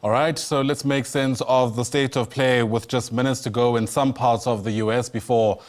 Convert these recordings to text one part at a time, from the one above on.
All right, so let's make sense of the state of play with just minutes to go in some parts of the U.S. before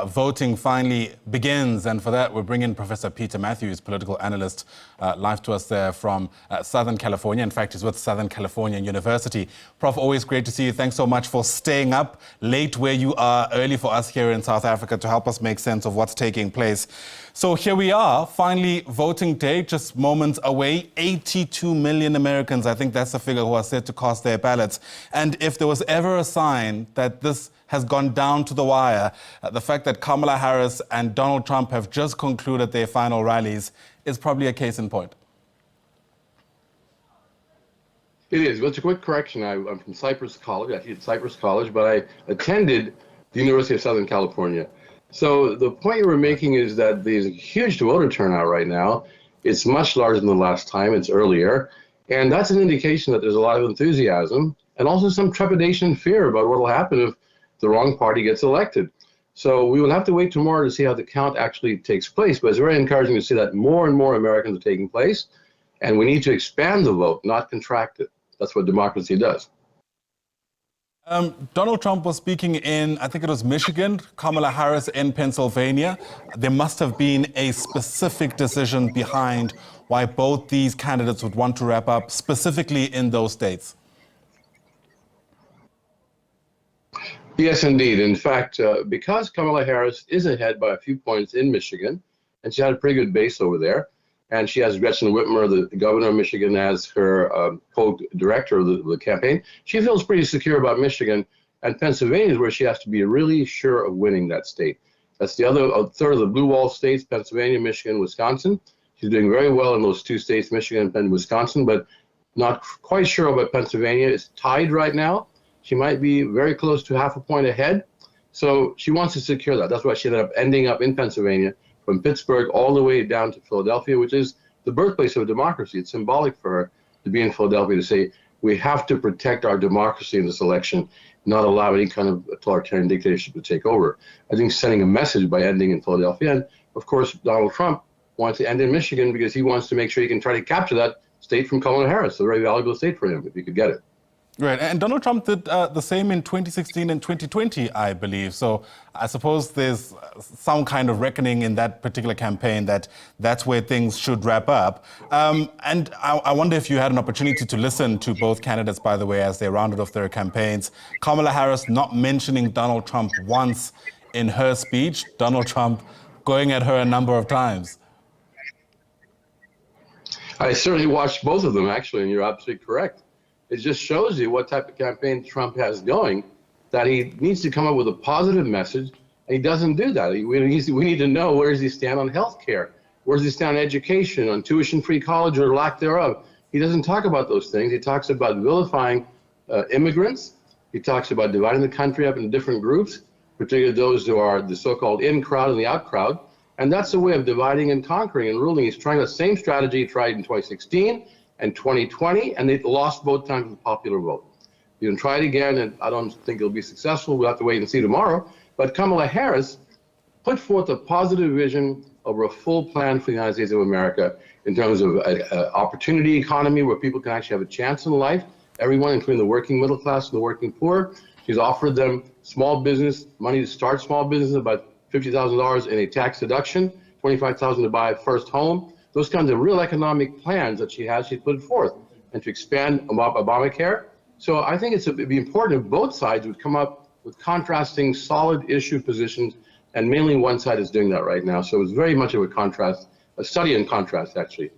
voting finally begins. And for that, we're bringing Professor Peter Mathews, political analyst, live to us there from Southern California. In fact, he's with Southern California University. Prof, always great to see you. Thanks so much for staying up late where you are, early for us here in South Africa to help us make sense of what's taking place. So here we are, finally voting day, just moments away. 82 million Americans, I think that's the figure, who are set to cast their ballots. And if there was ever a sign that this has gone down to the wire, the fact that Kamala Harris and Donald Trump have just concluded their final rallies is probably a case in point. It is. Well, it's a quick correction. I'm from Cypress College. I teach at Cypress College, but I attended the University of Southern California. So the point you were making is that there's a huge voter turnout right now. It's much larger than the last time. It's earlier. And that's an indication that there's a lot of enthusiasm and also some trepidation and fear about what will happen if the wrong party gets elected. So we will have to wait tomorrow to see how the count actually takes place. But it's very encouraging to see that more and more Americans are taking place. And we need to expand the vote, not contract it. That's what democracy does. Donald Trump was speaking in, I think it was Michigan, Kamala Harris in Pennsylvania. There must have been a specific decision behind why both these candidates would want to wrap up, specifically in those states. Yes, indeed. In fact, because Kamala Harris is ahead by a few points in Michigan, and she had a pretty good base over there, and she has Gretchen Whitmer, the governor of Michigan, as her co-director of the campaign. She feels pretty secure about Michigan, and Pennsylvania is where she has to be really sure of winning that state. That's the other third of the blue wall states: Pennsylvania, Michigan, Wisconsin. She's doing very well in those two states, Michigan and Wisconsin, but not quite sure about Pennsylvania. It's tied right now. She might be very close to half a point ahead. So she wants to secure that. That's why she ended up in Pennsylvania, from Pittsburgh all the way down to Philadelphia, which is the birthplace of democracy. It's symbolic for her to be in Philadelphia, to say, we have to protect our democracy in this election, not allow any kind of authoritarian dictatorship to take over. I think sending a message by ending in Philadelphia. And of course, Donald Trump wants to end in Michigan because he wants to make sure he can try to capture that state from Kamala Harris, a very valuable state for him, if he could get it. Right, and Donald Trump did the same in 2016 and 2020, I believe. So I suppose there's some kind of reckoning in that particular campaign that that's where things should wrap up. And I wonder if you had an opportunity to listen to both candidates, by the way, as they rounded off their campaigns. Kamala Harris not mentioning Donald Trump once in her speech, Donald Trump going at her a number of times. I certainly watched both of them, actually, and you're absolutely correct. It just shows you what type of campaign Trump has going, that he needs to come up with a positive message, and he doesn't do that. We need to know, where does he stand on health care? Where does he stand on education, on tuition-free college or lack thereof? He doesn't talk about those things. He talks about vilifying immigrants. He talks about dividing the country up into different groups, particularly those who are the so-called in crowd and the out crowd. And that's a way of dividing and conquering and ruling. He's trying the same strategy he tried in 2016 and 2020, and they lost both times with the popular vote. You can try it again, and I don't think it'll be successful. We'll have to wait and see tomorrow. But Kamala Harris put forth a positive vision over a full plan for the United States of America in terms of an opportunity economy where people can actually have a chance in life, everyone, including the working middle class and the working poor. She's offered them small business, money to start small business, about $50,000 in a tax deduction, $25,000 to buy a first home. Those kinds of real economic plans that she put forth, and to expand Obamacare. So I think it'd be important if both sides would come up with contrasting solid issue positions, and mainly one side is doing that right now. So it's very much of a contrast, a study in contrast, actually,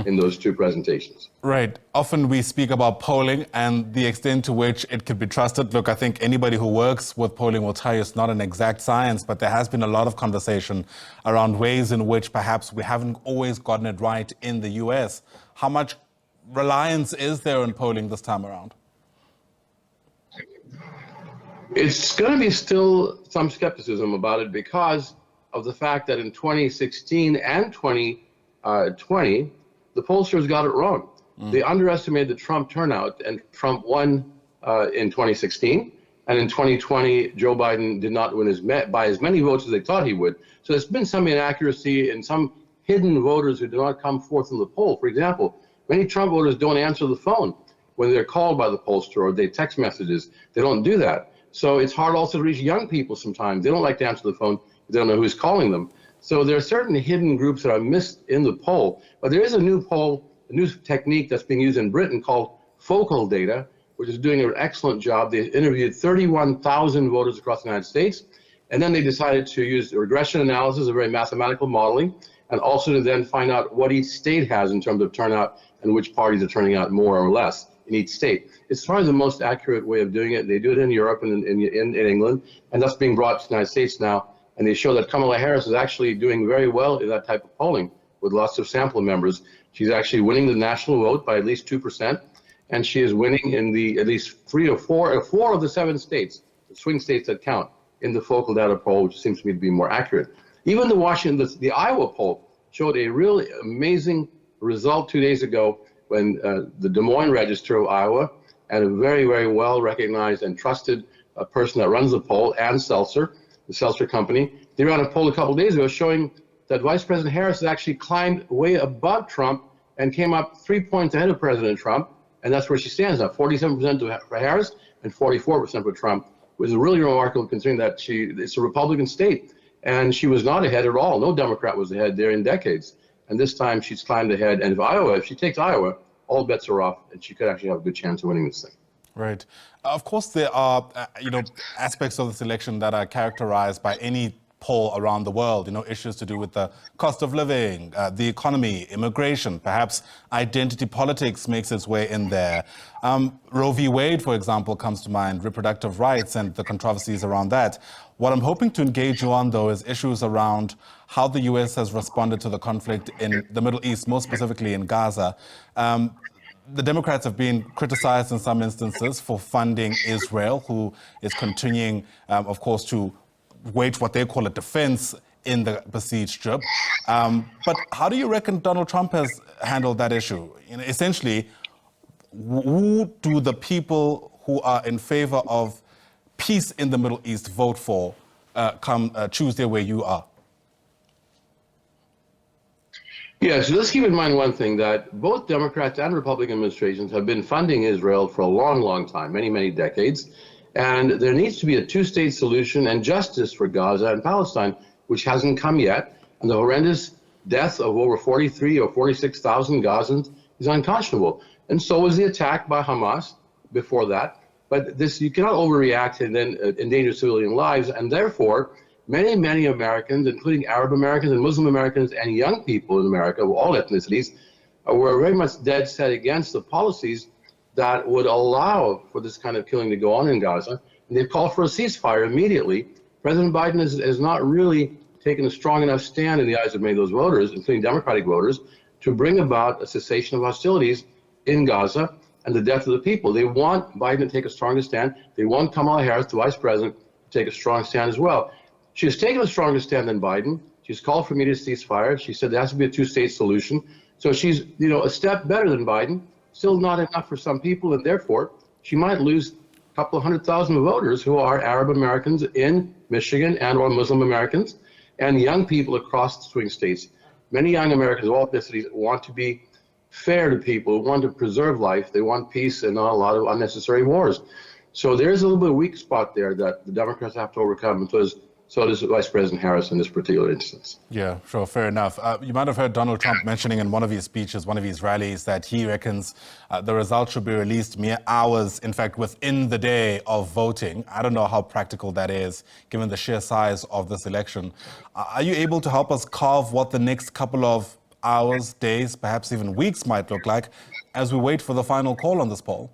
in those two presentations. Right. Often we speak about polling and the extent to which it could be trusted. Look, I think anybody who works with polling will tell you it's not an exact science, but there has been a lot of conversation around ways in which perhaps we haven't always gotten it right in the US. How much reliance is there on polling this time around? It's going to be still some skepticism about it because of the fact that in 2016 and 2020, the pollsters got it wrong. They underestimated the Trump turnout, and Trump won in 2016. And in 2020, Joe Biden did not win by as many votes as they thought he would. So there's been some inaccuracy and some hidden voters who do not come forth in the poll. For example, many Trump voters don't answer the phone. when they're called by the pollster or they text messages. They don't do that. So it's hard also to reach young people sometimes. They don't like to answer the phone. They don't know who's calling them. So there are certain hidden groups that are missed in the poll. But there is a new poll, a new technique that's being used in Britain called focal data, which is doing an excellent job. They interviewed 31,000 voters across the United States, and then they decided to use regression analysis, a very mathematical modeling, and also to then find out what each state has in terms of turnout and which parties are turning out more or less in each state. It's probably the most accurate way of doing it. They do it in Europe and in England, and that's being brought to the United States now. And they show that Kamala Harris is actually doing very well in that type of polling with lots of sample members. She's actually winning the national vote by at least 2%, and she is winning in the at least four of the 7 states, the swing states that count, in the focal data poll, which seems to me to be more accurate. Even the Iowa poll showed a really amazing result 2 days ago when the Des Moines Register of Iowa and a very, very well recognized and trusted person that runs the poll, Ann Seltzer, the Seltzer Company, they ran a poll a couple of days ago showing that Vice President Harris has actually climbed way above Trump and came up 3 points ahead of President Trump, and that's where she stands now, 47% for Harris and 44% for Trump, which is really remarkable considering that it's a Republican state, and she was not ahead at all. No Democrat was ahead there in decades, and this time she's climbed ahead, and if she takes Iowa, all bets are off, and she could actually have a good chance of winning this thing. Right. Of course, there are, aspects of this election that are characterized by any poll around the world, issues to do with the cost of living, the economy, immigration, perhaps identity politics makes its way in there. Roe v. Wade, for example, comes to mind, reproductive rights and the controversies around that. What I'm hoping to engage you on, though, is issues around how the U.S. has responded to the conflict in the Middle East, more specifically in Gaza. The Democrats have been criticized in some instances for funding Israel, who is continuing, of course, to wage what they call a defense in the besieged Strip. But how do you reckon Donald Trump has handled that issue? Essentially, who do the people who are in favor of peace in the Middle East vote for come Tuesday where you are? Yeah, so let's keep in mind one thing, that both Democrats and Republican administrations have been funding Israel for a long, long time, many, many decades. And there needs to be a two-state solution and justice for Gaza and Palestine, which hasn't come yet. And the horrendous death of over 43 or 46,000 Gazans is unconscionable. And so was the attack by Hamas before that. But you cannot overreact and then endanger civilian lives. And therefore, many, many Americans, including Arab Americans and Muslim Americans and young people in America, of all ethnicities, were very much dead set against the policies that would allow for this kind of killing to go on in Gaza. And they've called for a ceasefire immediately. President Biden has not really taken a strong enough stand in the eyes of many of those voters, including Democratic voters, to bring about a cessation of hostilities in Gaza and the death of the people. They want Biden to take a stronger stand. They want Kamala Harris, the vice president, to take a strong stand as well. She has taken a stronger stand than Biden. She's called for immediate ceasefire. She said there has to be a two-state solution. So she's, a step better than Biden. Still not enough for some people, and therefore she might lose a couple of 100,000 voters who are Arab Americans in Michigan and or Muslim Americans and young people across the swing states. Many young Americans of all ethnicities want to be fair to people, want to preserve life. They want peace and not a lot of unnecessary wars. So there's a little bit of a weak spot there that the Democrats have to overcome, because so does Vice President Harris in this particular instance. Yeah, sure, fair enough. You might have heard Donald Trump mentioning in one of his speeches, one of his rallies, that he reckons the results should be released mere hours, in fact, within the day of voting. I don't know how practical that is, given the sheer size of this election. Are you able to help us carve what the next couple of hours, days, perhaps even weeks might look like as we wait for the final call on this poll?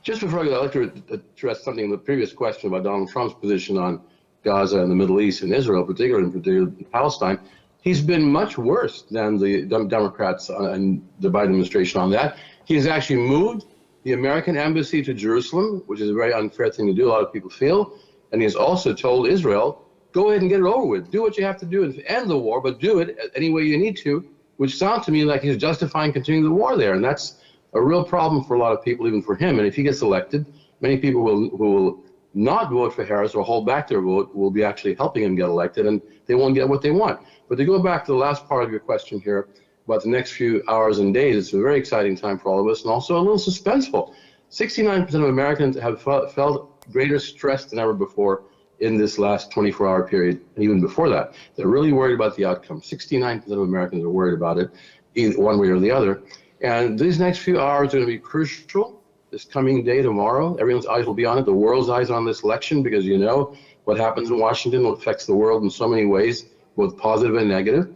Just before I go, I'd like to address something in the previous question about Donald Trump's position on Gaza and the Middle East and Israel, particularly Palestine. He's been much worse than the Democrats and the Biden administration on that. He's actually moved the American embassy to Jerusalem, which is a very unfair thing to do, a lot of people feel. And he has also told Israel, go ahead and get it over with. Do what you have to do and end the war, but do it any way you need to, which sounds to me like he's justifying continuing the war there. And that's a real problem for a lot of people, even for him. And if he gets elected, many people who will not vote for Harris or hold back their vote will be actually helping him get elected, and they won't get what they want. But to go back to the last part of your question here, about the next few hours and days. It's a very exciting time for all of us, and also a little suspenseful. 69% of Americans have felt greater stress than ever before in this last 24-hour period, and even before that. They're really worried about the outcome. 69% of Americans are worried about it, either one way or the other. And these next few hours are going to be crucial. This coming day, tomorrow, everyone's eyes will be on it. The world's eyes on this election, because you know what happens in Washington affects the world in so many ways, both positive and negative.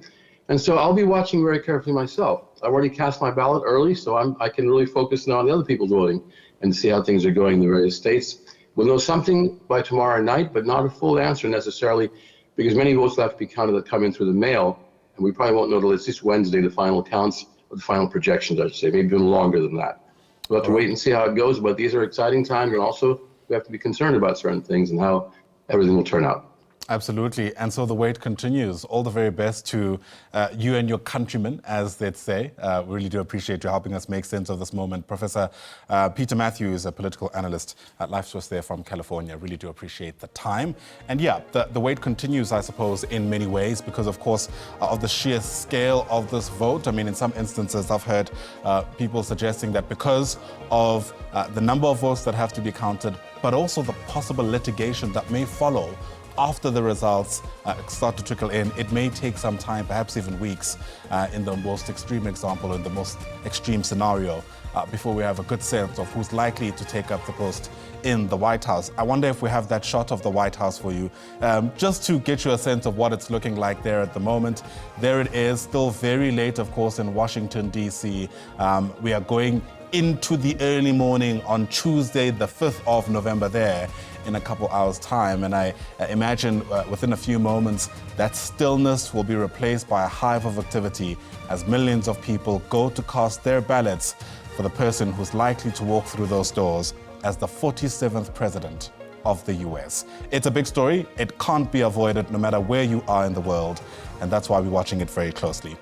And so I'll be watching very carefully myself. I've already cast my ballot early, so I can really focus now on the other people voting and see how things are going in the various states. We'll know something by tomorrow night, but not a full answer necessarily, because many votes will have to be counted that come in through the mail, and we probably won't know till at least Wednesday the final counts, or the final projections, I should say, maybe even longer than that. We'll have to wait and see how it goes, but these are exciting times, and also we have to be concerned about certain things and how everything will turn out. Absolutely. And so the wait continues. All the very best to you and your countrymen, as they'd say. We really do appreciate you helping us make sense of this moment. Professor Peter Mathews, a political analyst at Life Source there from California. Really do appreciate the time. And yeah, the wait continues, I suppose, in many ways because, of course, of the sheer scale of this vote. I mean, in some instances, I've heard people suggesting that because of the number of votes that have to be counted, but also the possible litigation that may follow after the results start to trickle in, it may take some time, perhaps even weeks, in the most extreme example, in the most extreme scenario, before we have a good sense of who's likely to take up the post in the White House. I wonder if we have that shot of the White House for you, just to get you a sense of what it's looking like there at the moment. There it is, still very late, of course, in Washington, D.C. We are going into the early morning on Tuesday, the 5th of November there, in a couple hours' time. And I imagine within a few moments, that stillness will be replaced by a hive of activity as millions of people go to cast their ballots for the person who's likely to walk through those doors as the 47th president of the US. It's a big story. It can't be avoided no matter where you are in the world. And that's why we're watching it very closely.